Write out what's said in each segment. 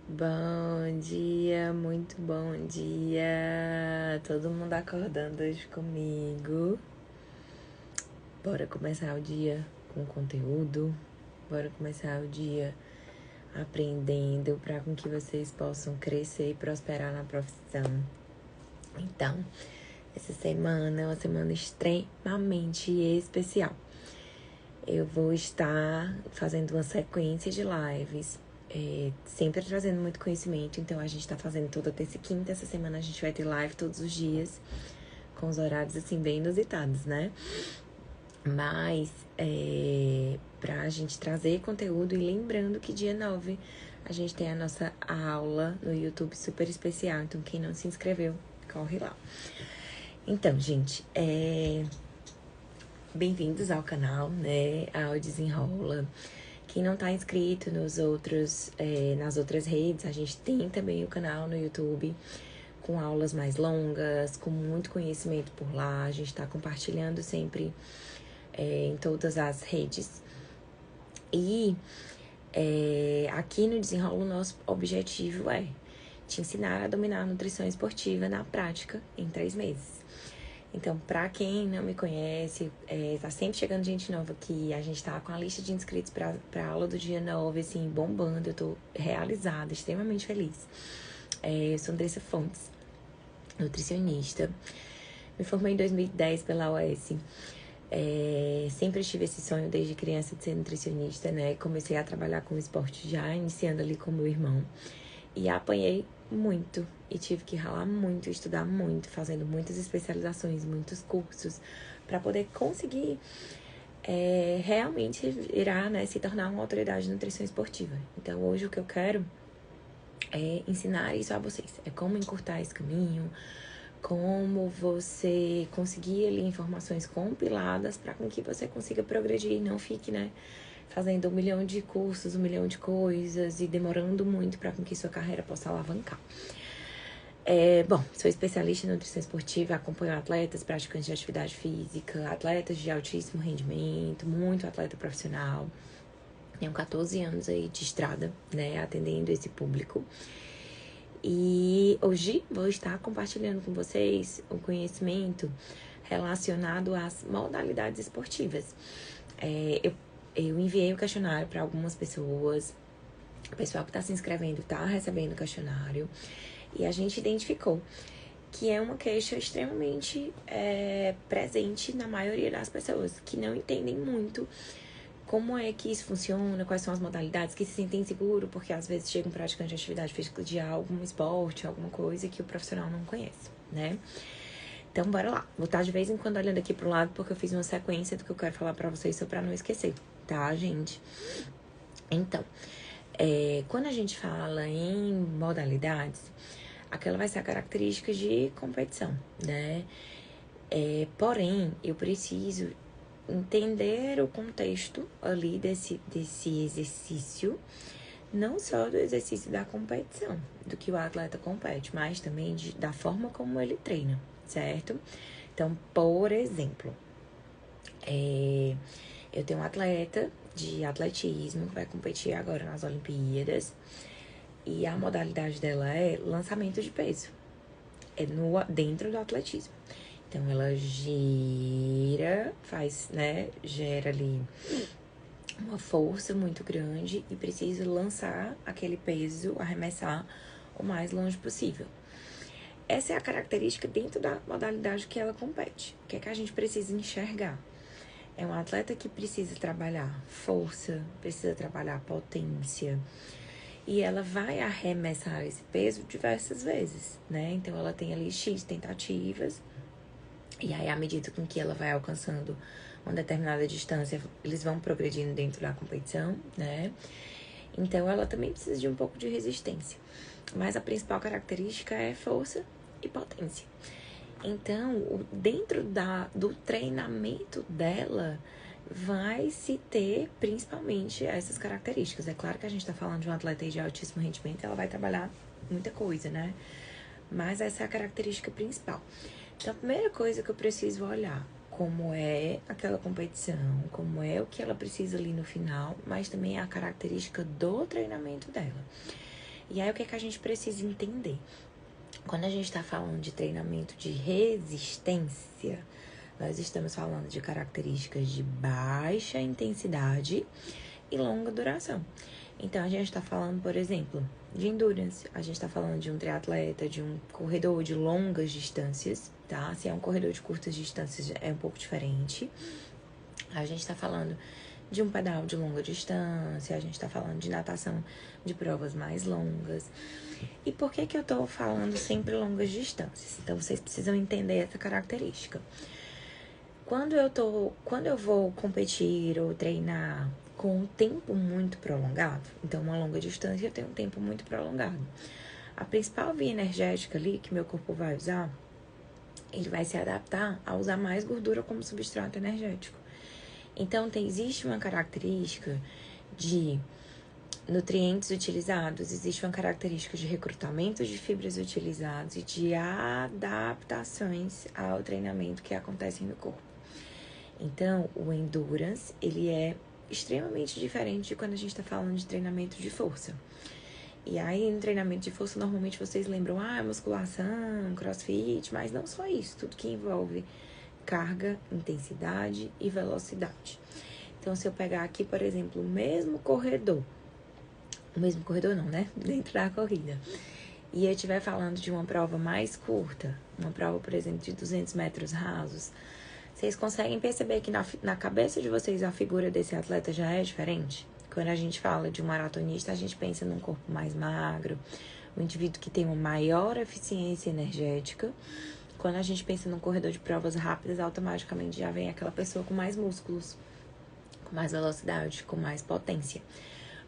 Bom dia, muito bom dia. Todo mundo acordando hoje comigo. Bora começar o dia com conteúdo. Bora começar o dia aprendendo para com que vocês possam crescer e prosperar na profissão. Então, essa semana é uma semana extremamente especial. Eu vou estar fazendo uma sequência de lives, sempre trazendo muito conhecimento. Então, a gente tá fazendo toda terça e quinta. Essa semana a gente vai ter live todos os dias, com os horários, assim, bem inusitados, né? Mas, pra gente trazer conteúdo, e lembrando que dia 9 a gente tem a nossa aula no YouTube super especial. Então, quem não se inscreveu, corre lá. Então, gente, bem-vindos ao canal, né? Ao Desenrola. Quem não tá inscrito nas outras redes, a gente tem também o canal no YouTube com aulas mais longas, com muito conhecimento por lá. A gente tá compartilhando sempre em todas as redes. E aqui no Desenrola, o nosso objetivo é te ensinar a dominar a nutrição esportiva na prática em 3 meses. Então, pra quem não me conhece, tá sempre chegando gente nova aqui. A gente tá com a lista de inscritos pra aula do dia 9, assim, bombando. Eu tô realizada, extremamente feliz. Eu sou Andressa Fontes, nutricionista. Me formei em 2010 pela UES. Sempre tive esse sonho desde criança de ser nutricionista, né? Comecei a trabalhar com esporte já, iniciando ali com meu irmão. E apanhei muito. E tive que ralar muito, estudar muito, fazendo muitas especializações, muitos cursos, para poder conseguir realmente virar, né, se tornar uma autoridade de nutrição esportiva. Então, hoje o que eu quero é ensinar isso a vocês. É como encurtar esse caminho, como você conseguir ali informações compiladas para com que você consiga progredir e não fique, né, fazendo 1 milhão de cursos, 1 milhão de coisas e demorando muito para com que sua carreira possa alavancar. Bom, sou especialista em nutrição esportiva, acompanho atletas, praticantes de atividade física, atletas de altíssimo rendimento, muito atleta profissional. Tenho 14 anos aí de estrada, né, atendendo esse público. E hoje vou estar compartilhando com vocês o conhecimento relacionado às modalidades esportivas. Eu enviei o questionário para algumas pessoas. O pessoal que está se inscrevendo está recebendo o questionário. E a gente identificou que é uma queixa extremamente presente na maioria das pessoas, que não entendem muito como é que isso funciona, quais são as modalidades, que se sentem inseguros, porque às vezes chega um praticante de atividade física de algum esporte, alguma coisa que o profissional não conhece, né? Então, bora lá. Vou estar de vez em quando olhando aqui pro lado, porque eu fiz uma sequência do que eu quero falar pra vocês, só pra não esquecer, tá, gente? Então, quando a gente fala em modalidades, aquela vai ser a característica de competição, né? Porém, eu preciso entender o contexto ali desse exercício, não só do exercício da competição, do que o atleta compete, mas também da forma como ele treina, certo? Então, por exemplo, eu tenho um atleta de atletismo que vai competir agora nas Olimpíadas e a modalidade dela é lançamento de peso, dentro do atletismo. Então, ela gira, gera ali uma força muito grande e precisa lançar aquele peso, arremessar o mais longe possível. Essa é a característica dentro da modalidade que ela compete. O que é que a gente precisa enxergar? É um atleta que precisa trabalhar força, precisa trabalhar potência. E ela vai arremessar esse peso diversas vezes, né? Então, ela tem ali X tentativas. E aí, à medida com que ela vai alcançando uma determinada distância, eles vão progredindo dentro da competição, né? Então, ela também precisa de um pouco de resistência. Mas a principal característica é força e potência. Então, dentro do treinamento dela, vai se ter principalmente essas características. É claro que a gente está falando de um atleta de altíssimo rendimento, ela vai trabalhar muita coisa, né? Mas essa é a característica principal. Então, a primeira coisa que eu preciso olhar, como é aquela competição, como é o que ela precisa ali no final, mas também é a característica do treinamento dela. E aí, o que é que a gente precisa entender? Quando a gente está falando de treinamento de resistência, nós estamos falando de características de baixa intensidade e longa duração. Então, a gente está falando, por exemplo, de endurance. A gente está falando de um triatleta, de um corredor de longas distâncias, tá? Se é um corredor de curtas distâncias, é um pouco diferente. A gente está falando de um pedal de longa distância, a gente está falando de natação de provas mais longas. E por que eu tô falando sempre longas distâncias? Então, vocês precisam entender essa característica. Quando eu vou competir ou treinar com um tempo muito prolongado, então uma longa distância tem um tempo muito prolongado. A principal via energética ali que meu corpo vai usar, ele vai se adaptar a usar mais gordura como substrato energético. Então, existe uma característica de nutrientes utilizados, existe uma característica de recrutamento de fibras utilizados e de adaptações ao treinamento que acontecem no corpo. Então, o endurance, ele é extremamente diferente de quando a gente está falando de treinamento de força. E aí, no treinamento de força, normalmente vocês lembram, musculação, crossfit, mas não só isso, tudo que envolve carga, intensidade e velocidade. Então, se eu pegar aqui, por exemplo, o mesmo corredor não, né? Dentro da corrida. E eu estiver falando de uma prova mais curta, uma prova, por exemplo, de 200 metros rasos, vocês conseguem perceber que na cabeça de vocês a figura desse atleta já é diferente? Quando a gente fala de um maratonista, a gente pensa num corpo mais magro, um indivíduo que tem uma maior eficiência energética. Quando a gente pensa num corredor de provas rápidas, automaticamente já vem aquela pessoa com mais músculos, com mais velocidade, com mais potência.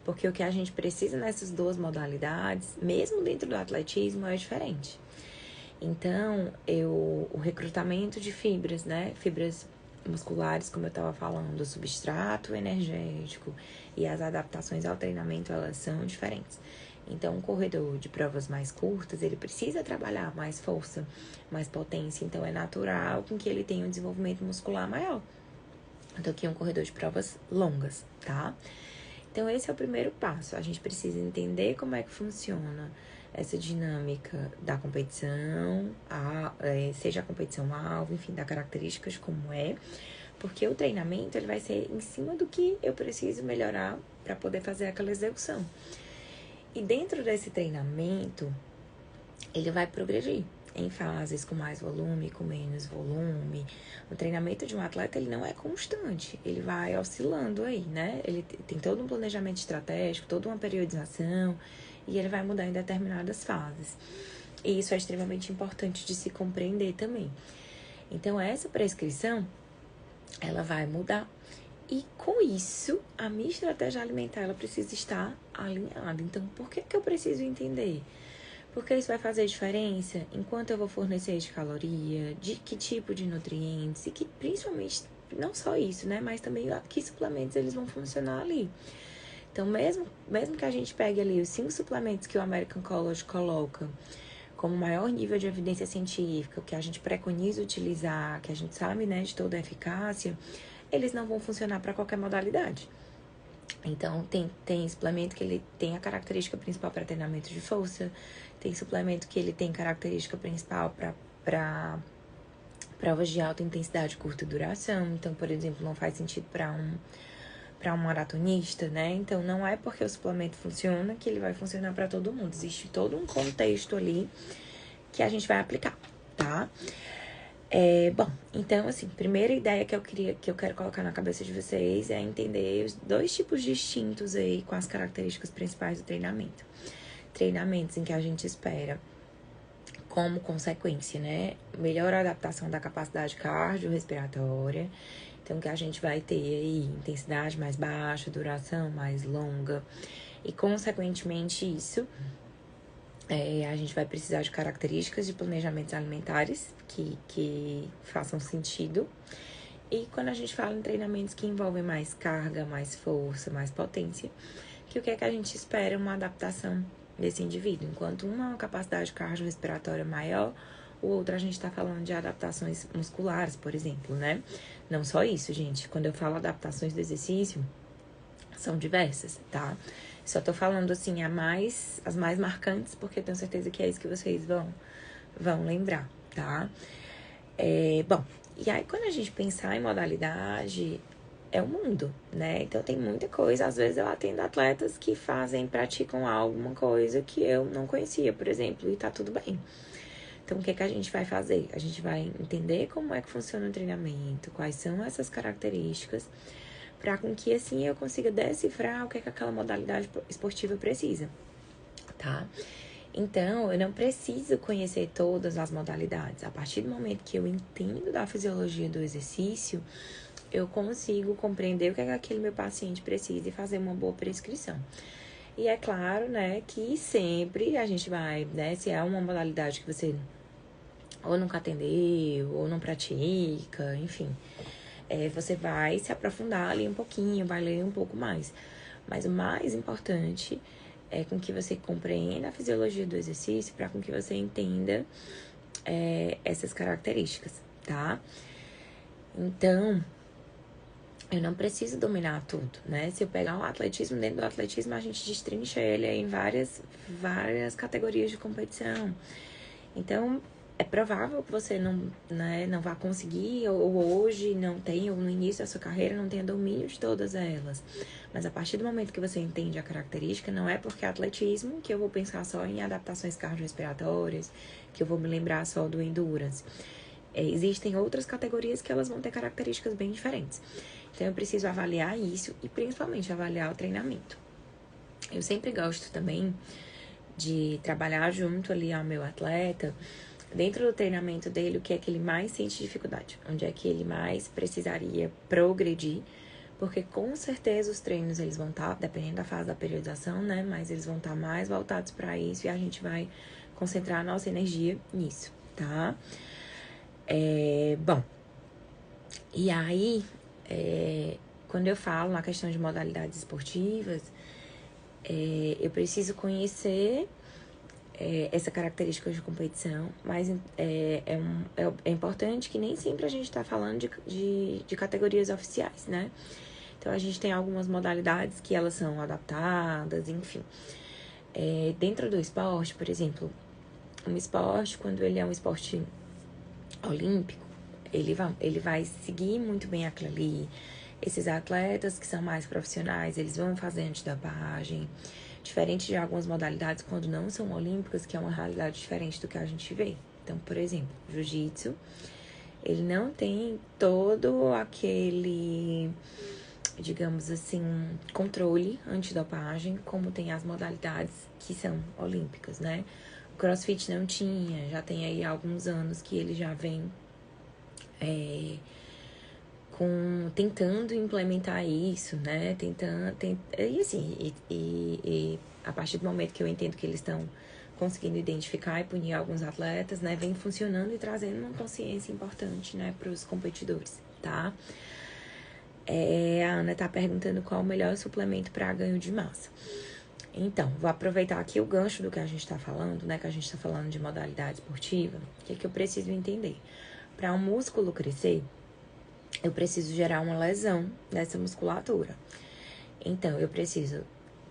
Porque o que a gente precisa nessas duas modalidades, mesmo dentro do atletismo, é diferente. Então, o recrutamento de fibras, né? Fibras musculares, como eu estava falando, o substrato energético e as adaptações ao treinamento, elas são diferentes. Então, um corredor de provas mais curtas, ele precisa trabalhar mais força, mais potência. Então, é natural com que ele tenha um desenvolvimento muscular maior do que um corredor de provas longas, tá? Então, esse é o primeiro passo. A gente precisa entender como é que funciona essa dinâmica da competição, seja a competição alvo, enfim, da características como é, porque o treinamento ele vai ser em cima do que eu preciso melhorar para poder fazer aquela execução. E dentro desse treinamento, ele vai progredir em fases com mais volume, com menos volume. O treinamento de um atleta, ele não é constante, ele vai oscilando aí, né? Ele tem todo um planejamento estratégico, toda uma periodização, e ele vai mudar em determinadas fases. E isso é extremamente importante de se compreender também. Então, essa prescrição, ela vai mudar. E com isso, a minha estratégia alimentar, ela precisa estar alinhada. Então, por que eu preciso entender? Porque isso vai fazer diferença em quanto eu vou fornecer de caloria, de que tipo de nutrientes, e que principalmente, não só isso, né? Mas também que suplementos eles vão funcionar ali. Então, mesmo que a gente pegue ali os 5 suplementos que o American College coloca como maior nível de evidência científica, que a gente preconiza utilizar, que a gente sabe, né, de toda a eficácia, eles não vão funcionar para qualquer modalidade. Então, tem suplemento que ele tem a característica principal para treinamento de força, tem suplemento que ele tem característica principal para provas de alta intensidade e curta duração. Então, por exemplo, não faz sentido para um maratonista, né? Então, não é porque o suplemento funciona que ele vai funcionar para todo mundo. Existe todo um contexto ali que a gente vai aplicar, tá? Bom, então, assim, primeira ideia que eu quero colocar na cabeça de vocês é entender os 2 tipos distintos aí com as características principais do treinamento. Treinamentos em que a gente espera, como consequência, né, melhor adaptação da capacidade cardiorrespiratória. Então, que a gente vai ter aí intensidade mais baixa, duração mais longa. E, consequentemente, isso, a gente vai precisar de características de planejamentos alimentares que façam sentido. E quando a gente fala em treinamentos que envolvem mais carga, mais força, mais potência, que o que é que a gente espera? Uma adaptação desse indivíduo. Enquanto uma capacidade cardiorrespiratória maior, o outro a gente está falando de adaptações musculares, por exemplo, né? Não só isso, gente. Quando eu falo adaptações do exercício, São diversas, tá? Só tô falando, assim, as mais marcantes, porque eu tenho certeza que é isso que vocês vão lembrar, tá? Bom, e aí quando a gente pensar em modalidade, é o mundo, né? Então tem muita coisa. Às vezes eu atendo atletas que praticam alguma coisa que eu não conhecia, por exemplo, e tá tudo bem. Então o que a gente vai fazer? A gente vai entender como é que funciona o treinamento, quais são essas características, para com que assim eu consiga decifrar o que aquela modalidade esportiva precisa, tá? Então, eu não preciso conhecer todas as modalidades. A partir do momento que eu entendo da fisiologia do exercício, eu consigo compreender o que aquele meu paciente precisa e fazer uma boa prescrição. E é claro, né, que sempre a gente vai, né, se é uma modalidade que você ou nunca atendeu, ou não pratica, enfim, você vai se aprofundar ali um pouquinho, vai ler um pouco mais. Mas o mais importante é com que você compreenda a fisiologia do exercício para com que você entenda essas características, tá? Então, eu não preciso dominar tudo, né? Se eu pegar um atletismo, dentro do atletismo a gente destrincha ele em várias categorias de competição. Então, é provável que você não vá conseguir, ou hoje não tenha, ou no início da sua carreira não tenha domínio de todas elas. Mas a partir do momento que você entende a característica, não é porque é atletismo que eu vou pensar só em adaptações cardiorrespiratórias, que eu vou me lembrar só do endurance. Existem outras categorias que elas vão ter características bem diferentes. Então, eu preciso avaliar isso e principalmente avaliar o treinamento. Eu sempre gosto também de trabalhar junto ali ao meu atleta, dentro do treinamento dele, o que é que ele mais sente dificuldade, onde é que ele mais precisaria progredir, porque com certeza os treinos eles vão estar, dependendo da fase da periodização, né, mas eles vão estar mais voltados para isso e a gente vai concentrar a nossa energia nisso, tá? Bom, e aí, quando eu falo na questão de modalidades esportivas, eu preciso conhecer essa característica de competição, mas é importante que nem sempre a gente está falando de categorias oficiais, né? Então, a gente tem algumas modalidades que elas são adaptadas, enfim. Dentro do esporte, por exemplo, um esporte, quando ele é um esporte olímpico, ele vai seguir muito bem aquilo ali. Esses atletas que são mais profissionais, eles vão fazer antidopagem. Diferente de algumas modalidades quando não são olímpicas, que é uma realidade diferente do que a gente vê. Então, por exemplo, jiu-jitsu, ele não tem todo aquele, digamos assim, controle antidopagem, como tem as modalidades que são olímpicas, né? O CrossFit não tinha, já tem aí alguns anos que ele já vem tentando implementar isso, né? E assim, e a partir do momento que eu entendo que eles estão conseguindo identificar e punir alguns atletas, né? Vem funcionando e trazendo uma consciência importante, né? Para os competidores, tá? A Ana tá perguntando qual o melhor suplemento para ganho de massa. Então, vou aproveitar aqui o gancho do que a gente tá falando, né? Que a gente tá falando de modalidade esportiva. O que eu preciso entender? Para um músculo crescer, eu preciso gerar uma lesão dessa musculatura. Então, eu preciso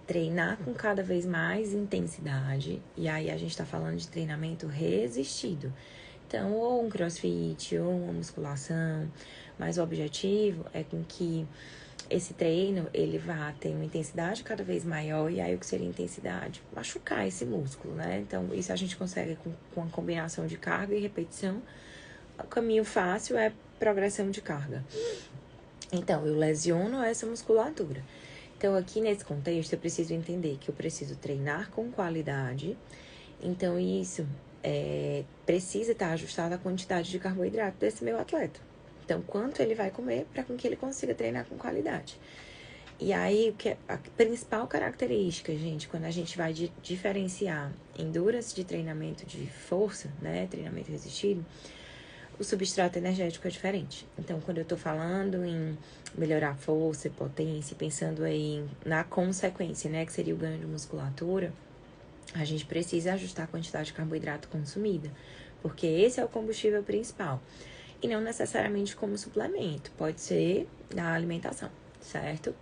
treinar com cada vez mais intensidade. E aí, a gente tá falando de treinamento resistido. Então, ou um crossfit, ou uma musculação. Mas o objetivo é com que esse treino, ele vá ter uma intensidade cada vez maior. E aí, o que seria intensidade? Machucar esse músculo, né? Então, isso a gente consegue com a combinação de carga e repetição. O caminho fácil é progressão de carga. Então, eu lesiono essa musculatura. Então, aqui nesse contexto, eu preciso entender que eu preciso treinar com qualidade. Então, isso precisa estar ajustado à quantidade de carboidrato desse meu atleta. Então, quanto ele vai comer para que ele consiga treinar com qualidade. E aí, a principal característica, gente, quando a gente vai diferenciar endurance de treinamento de força, né, treinamento resistido, o substrato energético é diferente. Então, quando eu tô falando em melhorar a força e potência, pensando aí na consequência, né, que seria o ganho de musculatura, a gente precisa ajustar a quantidade de carboidrato consumida, porque esse é o combustível principal. E não necessariamente como suplemento, pode ser na alimentação, certo?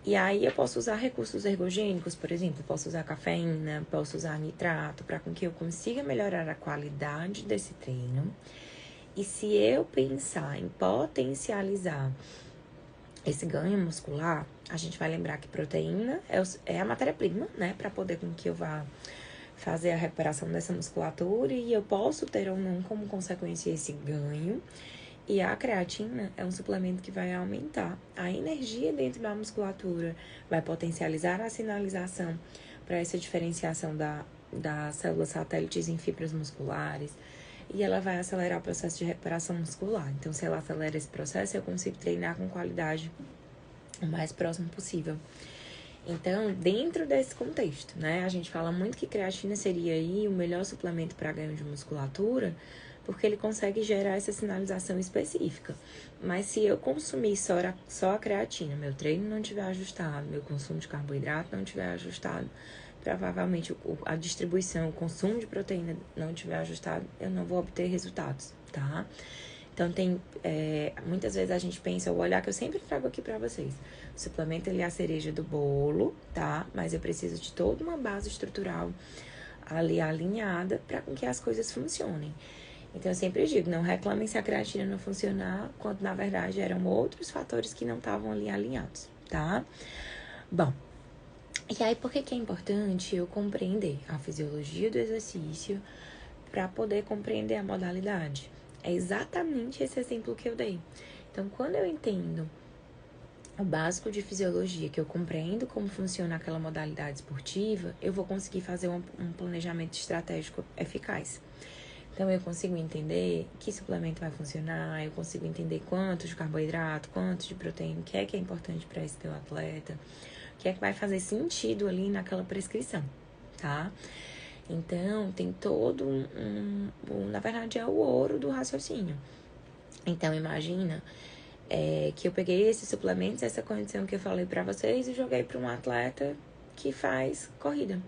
E aí eu posso usar recursos ergogênicos, por exemplo, posso usar cafeína, posso usar nitrato, para com que eu consiga melhorar a qualidade desse treino. E se eu pensar em potencializar esse ganho muscular, a gente vai lembrar que proteína é a matéria-prima, né? Para poder com que eu vá fazer a recuperação dessa musculatura e eu posso ter ou não como consequência esse ganho. E a creatina é um suplemento que vai aumentar a energia dentro da musculatura, vai potencializar a sinalização para essa diferenciação das células satélites em fibras musculares e ela vai acelerar o processo de recuperação muscular. Então, se ela acelera esse processo, eu consigo treinar com qualidade o mais próximo possível. Então, dentro desse contexto, né, a gente fala muito que creatina seria aí o melhor suplemento para ganho de musculatura, porque ele consegue gerar essa sinalização específica. Mas se eu consumir só a creatina, meu treino não estiver ajustado, meu consumo de carboidrato não estiver ajustado, provavelmente a distribuição, o consumo de proteína não estiver ajustado, eu não vou obter resultados, tá? Então, muitas vezes a gente pensa, o olhar que eu sempre trago aqui pra vocês. O suplemento, ele é a cereja do bolo, tá? Mas eu preciso de toda uma base estrutural ali alinhada para que as coisas funcionem. Então, eu sempre digo, não reclamem se a creatina não funcionar, quando na verdade eram outros fatores que não estavam ali alinhados, tá? Bom, e aí por que é importante eu compreender a fisiologia do exercício para poder compreender a modalidade? É exatamente esse exemplo que eu dei. Então, quando eu entendo o básico de fisiologia, que eu compreendo como funciona aquela modalidade esportiva, eu vou conseguir fazer um planejamento estratégico eficaz. Então, eu consigo entender que suplemento vai funcionar, eu consigo entender quanto de carboidrato, quanto de proteína, o que é importante para esse teu atleta, o que é que vai fazer sentido ali naquela prescrição, tá? Então, tem todo na verdade, é o ouro do raciocínio. Então, imagina que eu peguei esses suplementos, essa condição que eu falei pra vocês e joguei pra um atleta que faz corrida,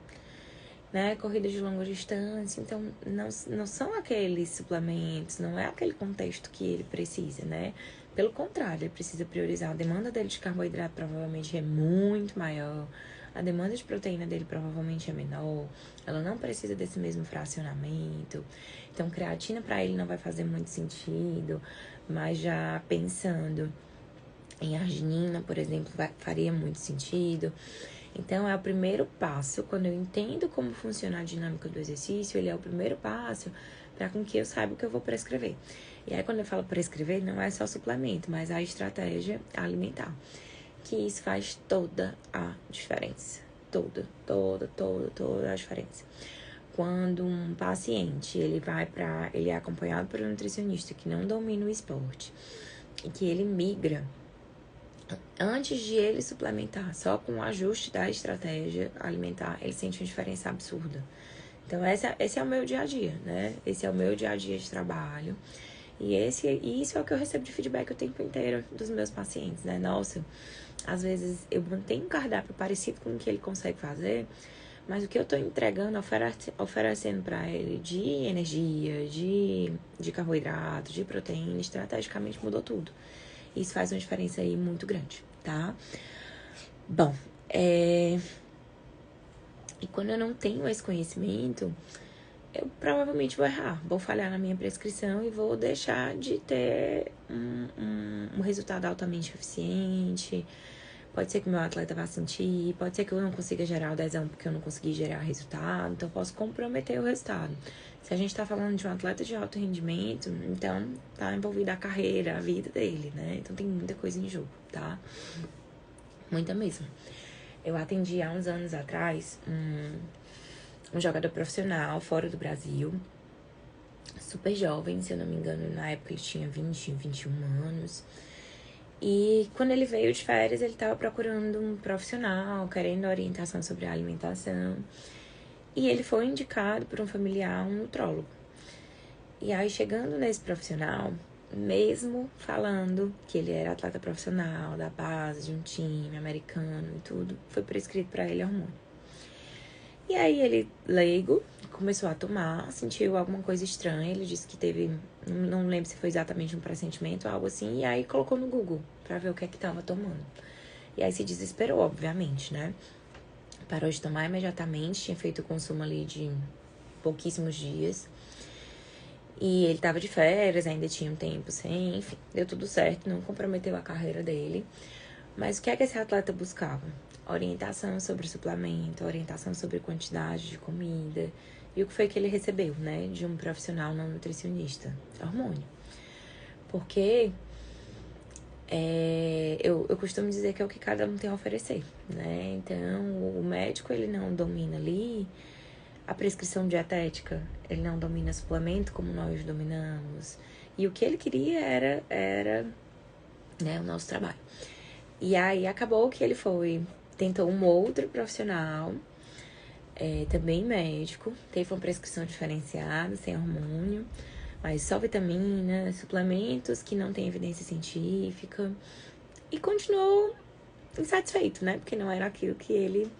né? Corrida de longa distância. Então, não são aqueles suplementos, não é aquele contexto que ele precisa, né? Pelo contrário, ele precisa priorizar. A demanda dele de carboidrato provavelmente é muito maior. A demanda de proteína dele provavelmente é menor. Ela não precisa desse mesmo fracionamento. Então, creatina para ele não vai fazer muito sentido. Mas já pensando em arginina, por exemplo, faria muito sentido. Então, é o primeiro passo. Quando eu entendo como funciona a dinâmica do exercício, ele é o primeiro passo para com que eu saiba o que eu vou prescrever. E aí, quando eu falo prescrever, não é só suplemento, mas a estratégia alimentar. Que isso faz toda a diferença. Toda a diferença. Quando um paciente, ele é acompanhado por um nutricionista que não domina o esporte e que ele migra, antes de ele suplementar, só com o ajuste da estratégia alimentar, ele sente uma diferença absurda. Então, esse é o meu dia a dia, né? Esse é o meu dia a dia de trabalho. E isso é o que eu recebo de feedback o tempo inteiro dos meus pacientes, né? Nossa, às vezes eu mantenho um cardápio parecido com o que ele consegue fazer, mas o que eu tô entregando, oferecendo para ele de energia, de carboidrato, de proteína, estrategicamente mudou tudo. Isso faz uma diferença aí muito grande, tá? Bom, e quando eu não tenho esse conhecimento, eu provavelmente vou errar, vou falhar na minha prescrição e vou deixar de ter um resultado altamente eficiente. Pode ser que o meu atleta vá sentir, pode ser que eu não consiga gerar adesão porque eu não consegui gerar resultado, então eu posso comprometer o resultado. Se a gente tá falando de um atleta de alto rendimento, então tá envolvida a carreira, a vida dele, né? Então tem muita coisa em jogo, tá? Muita mesmo. Eu atendi há uns anos atrás um jogador profissional fora do Brasil, super jovem, se eu não me engano, na época ele tinha 20, 21 anos. E quando ele veio de férias, ele estava procurando um profissional, querendo orientação sobre a alimentação. E ele foi indicado por um familiar, um nutrólogo. E aí, chegando nesse profissional, mesmo falando que ele era atleta profissional, da base de um time americano e tudo, foi prescrito para ele hormônio. E aí ele, leigo, começou a tomar, sentiu alguma coisa estranha. Ele disse que teve, não lembro se foi exatamente um pressentimento ou algo assim. E aí colocou no Google pra ver o que é que tava tomando. E aí se desesperou, obviamente, né? Parou de tomar imediatamente, tinha feito o consumo ali de pouquíssimos dias. E ele tava de férias, ainda tinha um tempo sem, enfim, deu tudo certo, não comprometeu a carreira dele. Mas o que é que esse atleta buscava? Orientação sobre suplemento, orientação sobre quantidade de comida. E o que foi que ele recebeu, né, de um profissional não nutricionista? Hormônio. Porque eu costumo dizer que é o que cada um tem a oferecer, né? Então, o médico, ele não domina ali a prescrição dietética, ele não domina suplemento como nós dominamos. E o que ele queria era né, o nosso trabalho. E aí acabou que ele tentou um outro profissional, também médico, teve uma prescrição diferenciada, sem hormônio, mas só vitamina, suplementos que não tem evidência científica. E continuou insatisfeito, né? Porque não era aquilo que ele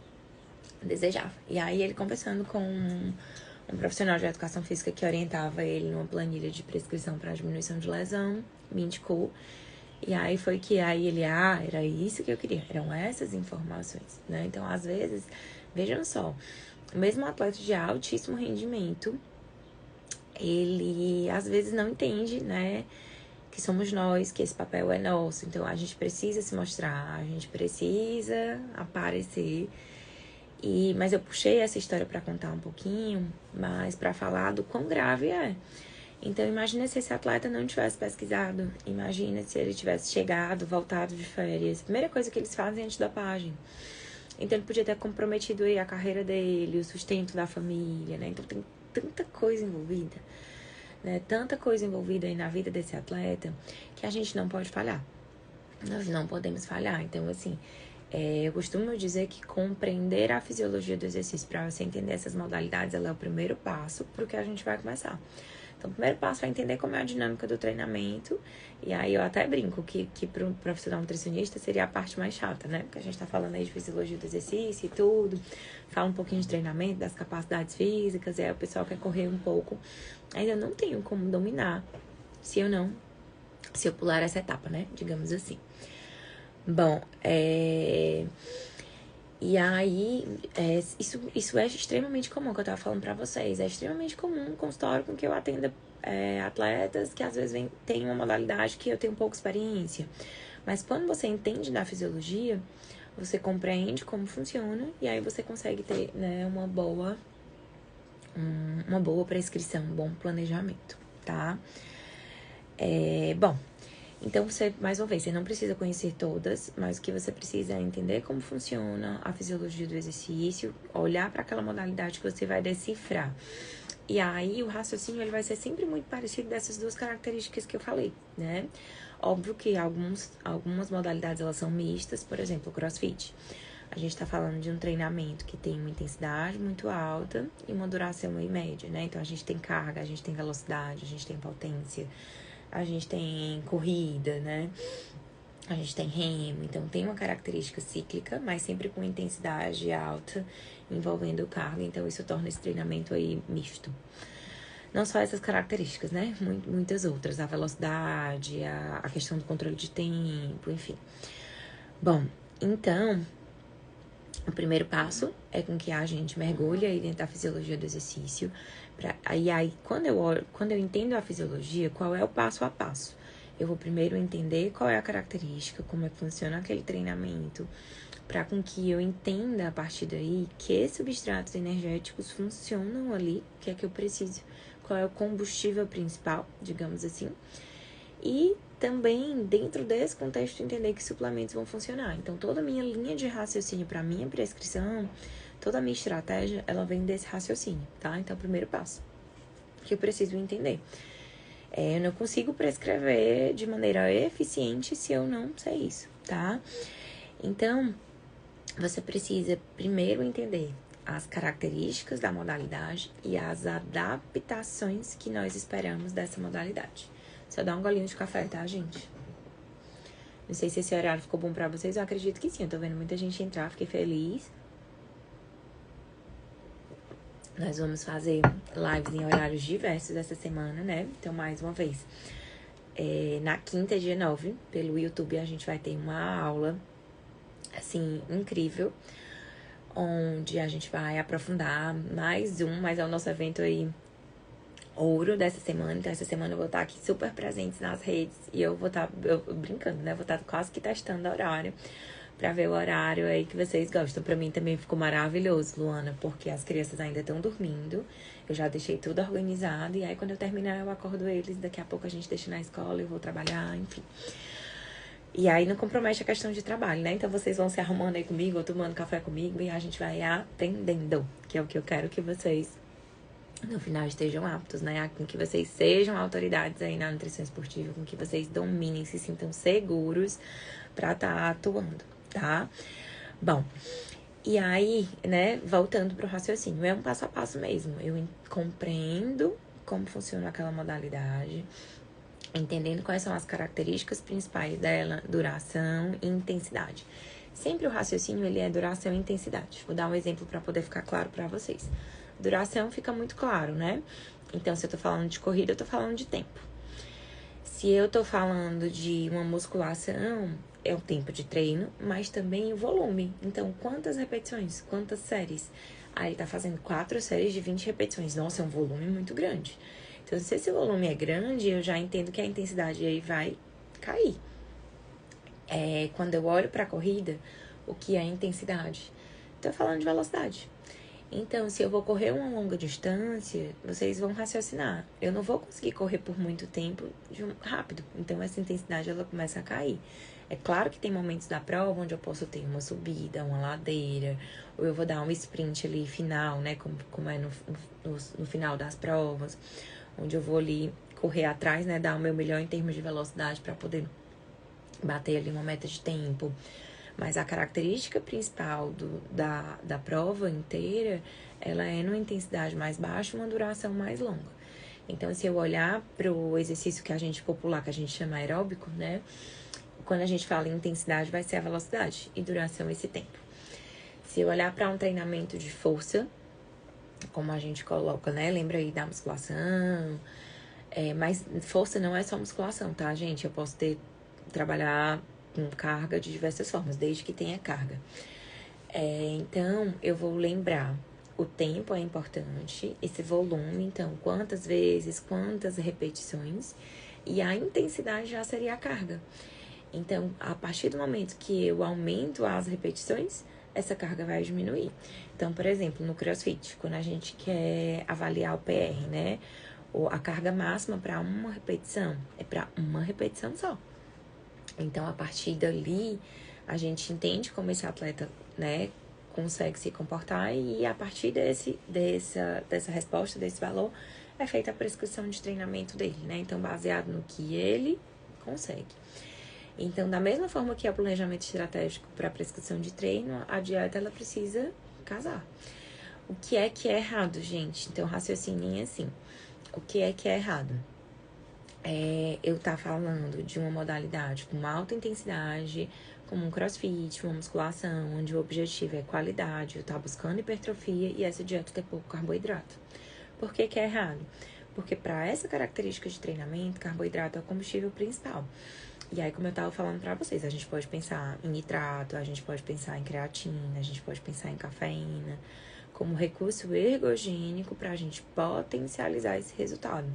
desejava. E aí ele conversando com um profissional de educação física que orientava ele numa planilha de prescrição para diminuição de lesão, me indicou. E aí foi que aí ele, era isso que eu queria, eram essas informações, né? Então, às vezes, vejam só, o mesmo atleta de altíssimo rendimento, ele às vezes não entende, né, que somos nós, que esse papel é nosso. Então, a gente precisa se mostrar, a gente precisa aparecer. Mas eu puxei essa história para contar um pouquinho, mas para falar do quão grave é. Então, imagina se esse atleta não tivesse pesquisado. Imagina se ele tivesse chegado, voltado de férias. A primeira coisa que eles fazem é antidopagem. Então, ele podia ter comprometido aí a carreira dele, o sustento da família, né? Então, tem tanta coisa envolvida, né? Tanta coisa envolvida aí na vida desse atleta que a gente não pode falhar. Nós não podemos falhar. Então, assim, eu costumo dizer que compreender a fisiologia do exercício para você entender essas modalidades, ela é o primeiro passo para o que a gente vai começar. Então, o primeiro passo é entender como é a dinâmica do treinamento. E aí eu até brinco que para um profissional nutricionista seria a parte mais chata, né? Porque a gente tá falando aí de fisiologia do exercício e tudo. Fala um pouquinho de treinamento, das capacidades físicas. E aí o pessoal quer correr um pouco. Ainda não tenho como dominar se eu pular essa etapa, né? Digamos assim. Bom, e aí, isso é extremamente comum, que eu tava falando pra vocês. É extremamente comum um consultório com que eu atenda atletas que às vezes tem uma modalidade que eu tenho pouca experiência. Mas quando você entende da fisiologia, você compreende como funciona e aí você consegue ter, né, uma boa prescrição, um bom planejamento, tá? Bom, então, mais uma vez, você não precisa conhecer todas, mas o que você precisa é entender como funciona a fisiologia do exercício, olhar para aquela modalidade que você vai decifrar. E aí, o raciocínio ele vai ser sempre muito parecido dessas duas características que eu falei, né? Óbvio que algumas modalidades, elas são mistas, por exemplo, o CrossFit. A gente tá falando de um treinamento que tem uma intensidade muito alta e uma duração aí média, né? Então, a gente tem carga, a gente tem velocidade, a gente tem potência, a gente tem corrida, né? A gente tem remo, então tem uma característica cíclica, mas sempre com intensidade alta, envolvendo carga, então isso torna esse treinamento aí misto. Não só essas características, né? Muitas outras, a velocidade, a questão do controle de tempo, enfim. Bom, então, o primeiro passo é com que a gente mergulhe aí dentro da fisiologia do exercício. Aí quando eu entendo a fisiologia, qual é o passo a passo? Eu vou primeiro entender qual é a característica, como é que funciona aquele treinamento, para com que eu entenda a partir daí que substratos energéticos funcionam ali, o que é que eu preciso, qual é o combustível principal, digamos assim. E também, dentro desse contexto, entender que suplementos vão funcionar. Então, toda a minha linha de raciocínio para minha prescrição, toda a minha estratégia, ela vem desse raciocínio, tá? Então, o primeiro passo que eu preciso entender. Eu não consigo prescrever de maneira eficiente se eu não sei isso, tá? Então, você precisa primeiro entender as características da modalidade e as adaptações que nós esperamos dessa modalidade. Só dá um golinho de café, tá, gente? Não sei se esse horário ficou bom pra vocês, eu acredito que sim. Eu tô vendo muita gente entrar, fiquei feliz. Nós vamos fazer lives em horários diversos essa semana, né? Então, mais uma vez, na quinta, dia 9, pelo YouTube, a gente vai ter uma aula assim, incrível, onde a gente vai aprofundar mas é o nosso evento aí ouro dessa semana. Então essa semana eu vou estar aqui super presente nas redes e eu vou estar brincando, né? Vou estar quase que testando o horário pra ver o horário aí que vocês gostam. Pra mim também ficou maravilhoso, Luana, porque as crianças ainda estão dormindo. Eu já deixei tudo organizado e aí quando eu terminar eu acordo eles, daqui a pouco a gente deixa na escola, eu vou trabalhar, enfim. E aí não compromete a questão de trabalho, né? Então vocês vão se arrumando aí comigo, ou tomando café comigo e a gente vai aprendendo, que é o que eu quero que vocês no final estejam aptos, né? Com que vocês sejam autoridades aí na nutrição esportiva, com que vocês dominem, se sintam seguros pra estar atuando, tá? Bom, e aí, né, voltando pro raciocínio, é um passo a passo mesmo. Eu compreendo como funciona aquela modalidade, entendendo quais são as características principais dela, duração e intensidade. Sempre o raciocínio, ele é duração e intensidade. Vou dar um exemplo para poder ficar claro para vocês. Duração fica muito claro, né? Então, se eu tô falando de corrida, eu tô falando de tempo. Se eu tô falando de uma musculação, é o tempo de treino, mas também o volume. Então, quantas repetições? Quantas séries? Aí, tá fazendo 4 séries de 20 repetições. Nossa, é um volume muito grande. Então, se esse volume é grande, eu já entendo que a intensidade aí vai cair. Quando eu olho pra corrida, o que é intensidade? Tô falando de velocidade. Então, se eu vou correr uma longa distância, vocês vão raciocinar. Eu não vou conseguir correr por muito tempo rápido. Então, essa intensidade, ela começa a cair. É claro que tem momentos da prova onde eu posso ter uma subida, uma ladeira, ou eu vou dar um sprint ali final, né? Como é no final das provas, onde eu vou ali correr atrás, né? Dar o meu melhor em termos de velocidade para poder bater ali uma meta de tempo. Mas a característica principal da prova inteira, ela é numa intensidade mais baixa e uma duração mais longa. Então, se eu olhar para o exercício que a gente popular, que a gente chama aeróbico, né? Quando a gente fala em intensidade, vai ser a velocidade e duração esse tempo. Se eu olhar para um treinamento de força, como a gente coloca, né? Lembra aí da musculação. Mas força não é só musculação, tá, gente? Eu posso trabalhar com carga de diversas formas, desde que tenha carga. Então, eu vou lembrar, o tempo é importante, esse volume, então, quantas vezes, quantas repetições, e a intensidade já seria a carga. Então, a partir do momento que eu aumento as repetições, essa carga vai diminuir. Então, por exemplo, no CrossFit, quando a gente quer avaliar o PR, né? A carga máxima para uma repetição é para uma repetição só. Então, a partir dali, a gente entende como esse atleta, né, consegue se comportar e a partir dessa resposta, desse valor, é feita a prescrição de treinamento dele, né? Então, baseado no que ele consegue. Então, da mesma forma que é o planejamento estratégico para a prescrição de treino, a dieta, ela precisa casar. O que é errado, gente? Então, raciocinem assim. O que é errado? Eu tá falando de uma modalidade com uma alta intensidade, como um crossfit, uma musculação, onde o objetivo é qualidade, eu tá buscando hipertrofia e essa dieta ter pouco carboidrato. Por que é errado? Porque para essa característica de treinamento, carboidrato é o combustível principal. E aí, como eu tava falando pra vocês, a gente pode pensar em nitrato, a gente pode pensar em creatina, a gente pode pensar em cafeína, como recurso ergogênico pra gente potencializar esse resultado.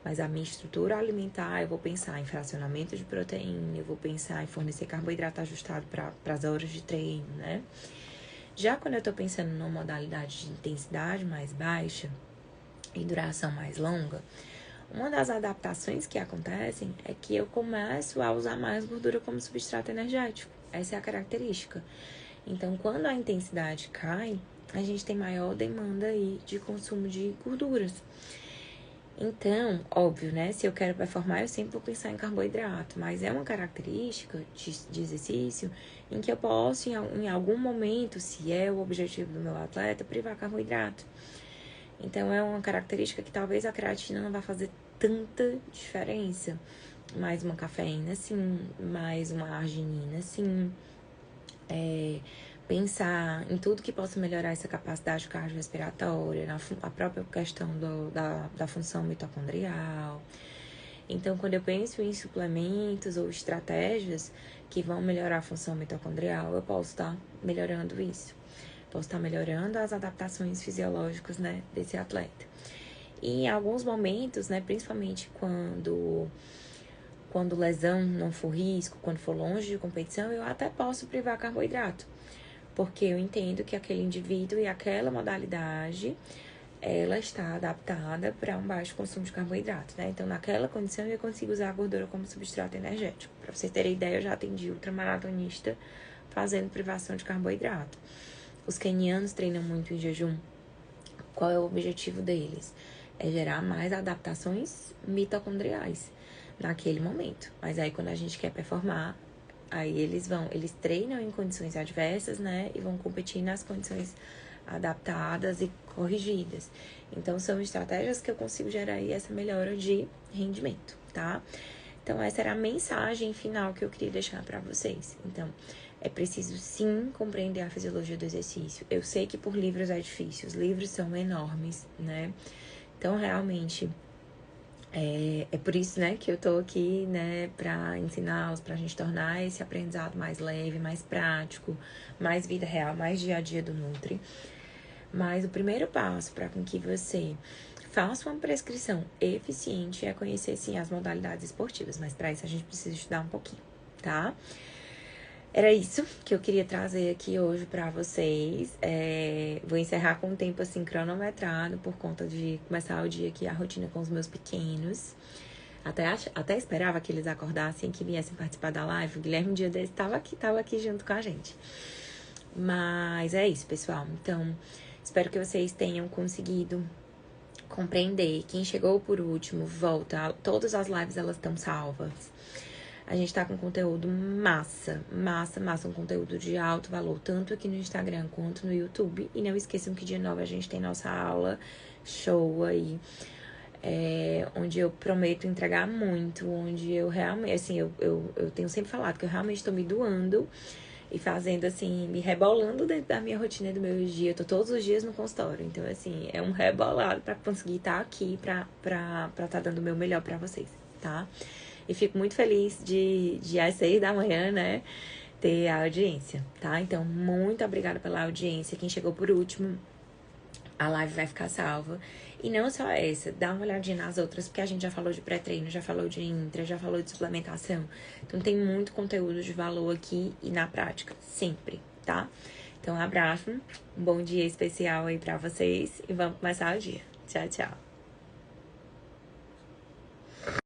Mas a minha estrutura alimentar, eu vou pensar em fracionamento de proteína, eu vou pensar em fornecer carboidrato ajustado para as horas de treino, né? Já quando eu tô pensando numa modalidade de intensidade mais baixa e duração mais longa, uma das adaptações que acontecem é que eu começo a usar mais gordura como substrato energético. Essa é a característica. Então, quando a intensidade cai, a gente tem maior demanda aí de consumo de gorduras. Então, óbvio, né? Se eu quero performar, eu sempre vou pensar em carboidrato. Mas é uma característica de exercício em que eu posso, em algum momento, se é o objetivo do meu atleta, privar carboidrato. Então, é uma característica que talvez a creatina não vai fazer tanta diferença. Mais uma cafeína, sim. Mais uma arginina, sim. Pensar em tudo que possa melhorar essa capacidade cardiorrespiratória, a própria questão da função mitocondrial. Então, quando eu penso em suplementos ou estratégias que vão melhorar a função mitocondrial, eu posso estar melhorando isso. Posso estar melhorando as adaptações fisiológicas, né, desse atleta. E em alguns momentos, né, principalmente quando lesão não for risco, quando for longe de competição, eu até posso privar carboidrato. Porque eu entendo que aquele indivíduo e aquela modalidade, ela está adaptada para um baixo consumo de carboidrato, né? Então, naquela condição, eu consigo usar a gordura como substrato energético. Para vocês terem ideia, eu já atendi ultramaratonista fazendo privação de carboidrato. Os quenianos treinam muito em jejum. Qual é o objetivo deles? É gerar mais adaptações mitocondriais naquele momento. Mas aí, quando a gente quer performar, aí eles treinam em condições adversas, né? E vão competir nas condições adaptadas e corrigidas. Então, são estratégias que eu consigo gerar aí essa melhora de rendimento, tá? Então, essa era a mensagem final que eu queria deixar para vocês. Então, é preciso sim compreender a fisiologia do exercício. Eu sei que por livros é difícil, os livros são enormes, né? Então, realmente, é por isso, né, que eu tô aqui, né, pra ensiná-los, pra gente tornar esse aprendizado mais leve, mais prático, mais vida real, mais dia a dia do Nutri. Mas o primeiro passo para que você faça uma prescrição eficiente é conhecer, sim, as modalidades esportivas. Mas para isso a gente precisa estudar um pouquinho, tá? Era isso que eu queria trazer aqui hoje pra vocês. Vou encerrar com um tempo assim cronometrado por conta de começar o dia aqui, a rotina com os meus pequenos. Até esperava que eles acordassem e que viessem participar da live. O Guilherme, um dia desse, tava aqui junto com a gente. Mas é isso, pessoal. Então, espero que vocês tenham conseguido compreender. Quem chegou por último, volta. Todas as lives, elas estão salvas. A gente tá com conteúdo massa, um conteúdo de alto valor, tanto aqui no Instagram quanto no YouTube. E não esqueçam que dia 9 a gente tem nossa aula show aí, onde eu prometo entregar muito, onde eu realmente, assim, eu tenho sempre falado que eu realmente tô me doando e fazendo, assim, me rebolando dentro da minha rotina e do meu dia. Eu tô todos os dias no consultório, então, assim, é um rebolado pra conseguir estar aqui, pra tá dando o meu melhor pra vocês, tá? E fico muito feliz de às 6 da manhã, né, ter a audiência, tá? Então, muito obrigada pela audiência. Quem chegou por último, a live vai ficar salva. E não só essa, dá uma olhadinha nas outras, porque a gente já falou de pré-treino, já falou de intra, já falou de suplementação. Então, tem muito conteúdo de valor aqui e na prática, sempre, tá? Então, um abraço, um bom dia especial aí pra vocês e vamos começar o dia. Tchau, tchau.